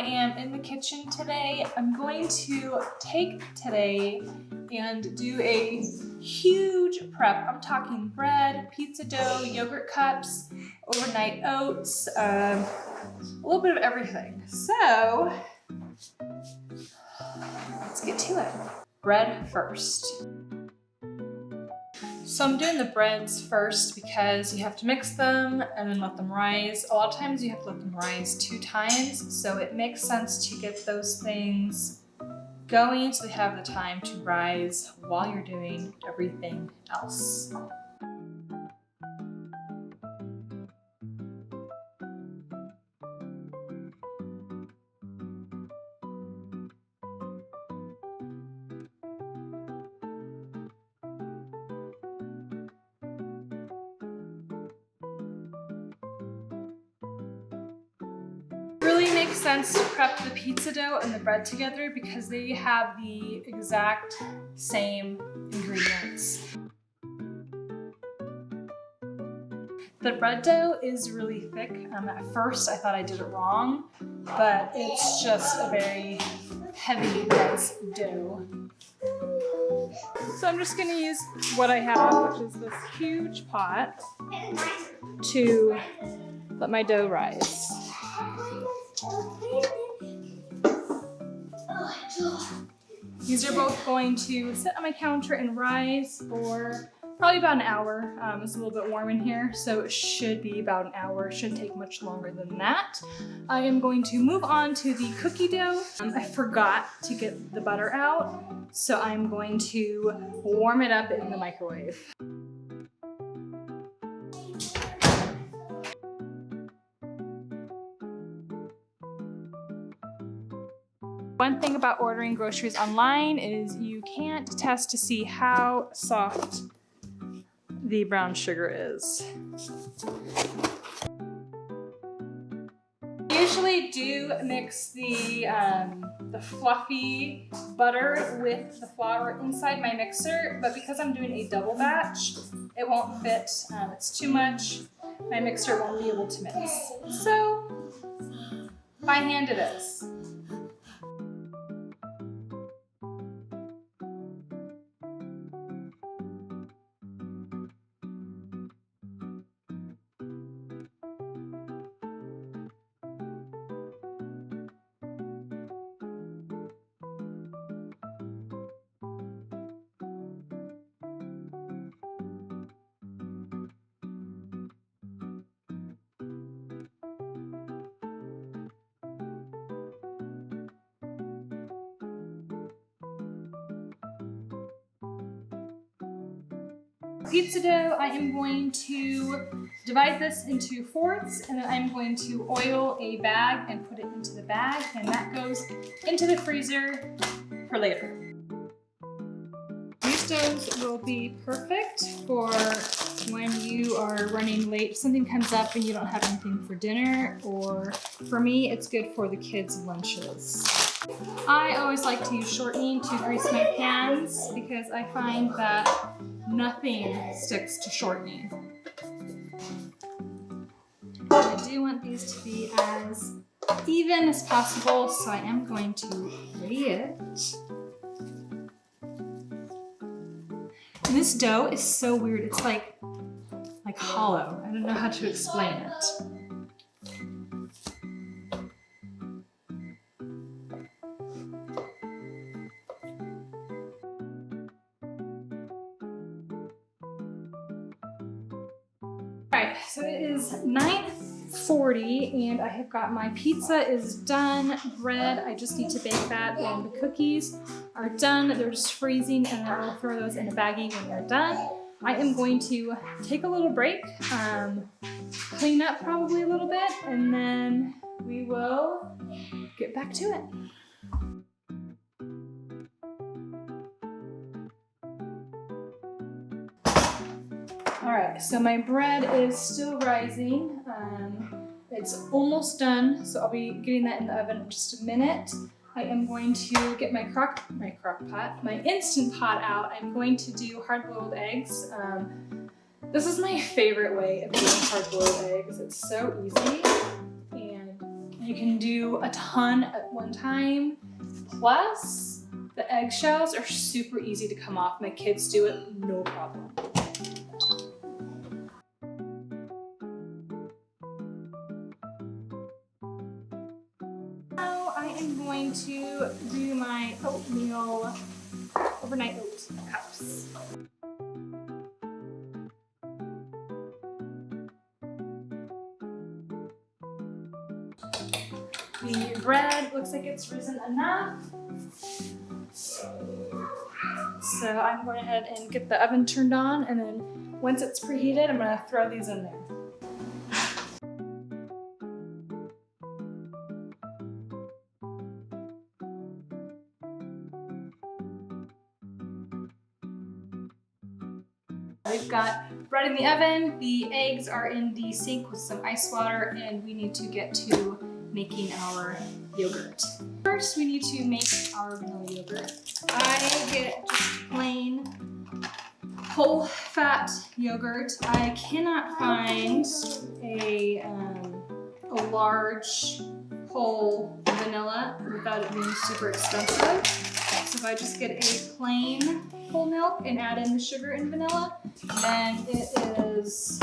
am in the kitchen today. I'm going to take today and do a huge prep. I'm talking bread, pizza dough, yogurt cups, overnight oats, a little bit of everything. So let's get to it. Bread first. So I'm doing the breads first because you have to mix them and then let them rise. A lot of times you have to let them rise 2 times, so it makes sense to get those things going so they have the time to rise while you're doing everything else. Really makes sense to prep the pizza dough and the bread together because they have the exact same ingredients. The bread dough is really thick. At first I thought I did it wrong, but it's just a very heavy, dense dough. So I'm just gonna use what I have, which is this huge pot, to let my dough rise. These are both going to sit on my counter and rise for probably about an hour. It's a little bit warm in here, so it should be about an hour. It shouldn't take much longer than that. I am going to move on to the cookie dough. I forgot to get the butter out, so I'm going to warm it up in the microwave. One thing about ordering groceries online is you can't test to see how soft the brown sugar is. I usually do mix the fluffy butter with the flour inside my mixer, but because I'm doing a double batch, it won't fit. It's too much. My mixer won't be able to mix. So, by hand it is. Pizza dough, I am going to divide this into fourths, and then I'm going to oil a bag and put it into the bag, and that goes into the freezer for later. These doughs will be perfect for when you are running late, something comes up and you don't have anything for dinner, or for me, it's good for the kids' lunches. I always like to use shortening to grease my pans because I find that nothing sticks to shortening. I do want these to be as even as possible, so I am going to weigh it. And this dough is so weird. It's like hollow. I don't know how to explain it. Alright, so it is 9:40 and I have got my pizza is done, bread, I just need to bake that, and the cookies are done. They're just freezing, and then I'll throw those in a baggie when they're done. I am going to take a little break, clean up probably a little bit, and then we will get back to it. Alright, so my bread is still rising. It's almost done, so I'll be getting that in the oven in just a minute. I am going to get my Instant Pot out. I'm going to do hard-boiled eggs. This is my favorite way of doing hard-boiled eggs. It's so easy, and I You can do a ton at one time. Plus, the eggshells are super easy to come off. My kids do it, no problem. Now I am going to do my oatmeal overnight oat cups. The bread looks like it's risen enough. So I'm going ahead and get the oven turned on, and then once it's preheated, I'm going to throw these in there. We've got bread in the oven, the eggs are in the sink with some ice water, and we need to get to making our yogurt. First, we need to make our vanilla yogurt. I get just plain whole fat yogurt. I cannot find a large whole vanilla without it being super expensive. So if I just get a plain whole milk and add in the sugar and vanilla, then it is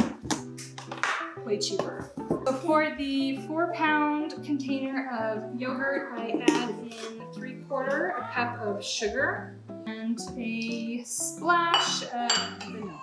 way cheaper. So for the 4-pound container of yogurt, I add in 3/4 a cup of sugar and a splash of vanilla.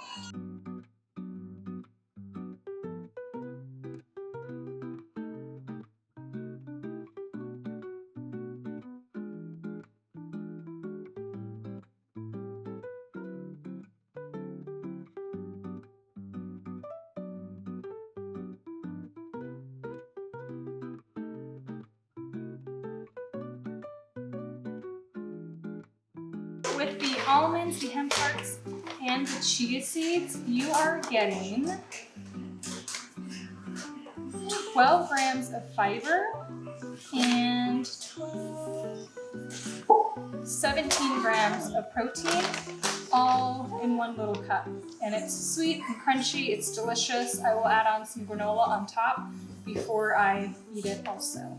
With the almonds, the hemp hearts, and the chia seeds, you are getting 12 grams of fiber and 17 grams of protein, all in one little cup. And it's sweet and crunchy, it's delicious. I will add on some granola on top before I eat it also.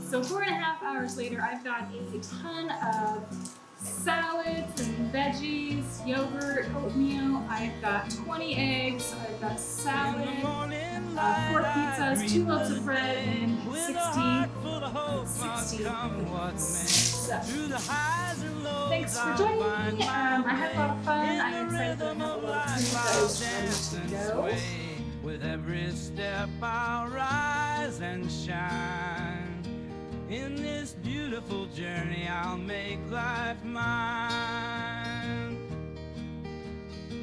So 4.5 hours later, I've got a ton of salads and veggies, yogurt, oatmeal. I've got 20 eggs, I've got salad, 4 pizzas, 2 loaves of bread, and 60 so, thanks for joining me. I had a lot of fun. I'm excited to have a little treat that is ready to go. With every step I'll rise and shine. In this beautiful journey I'll make life mine.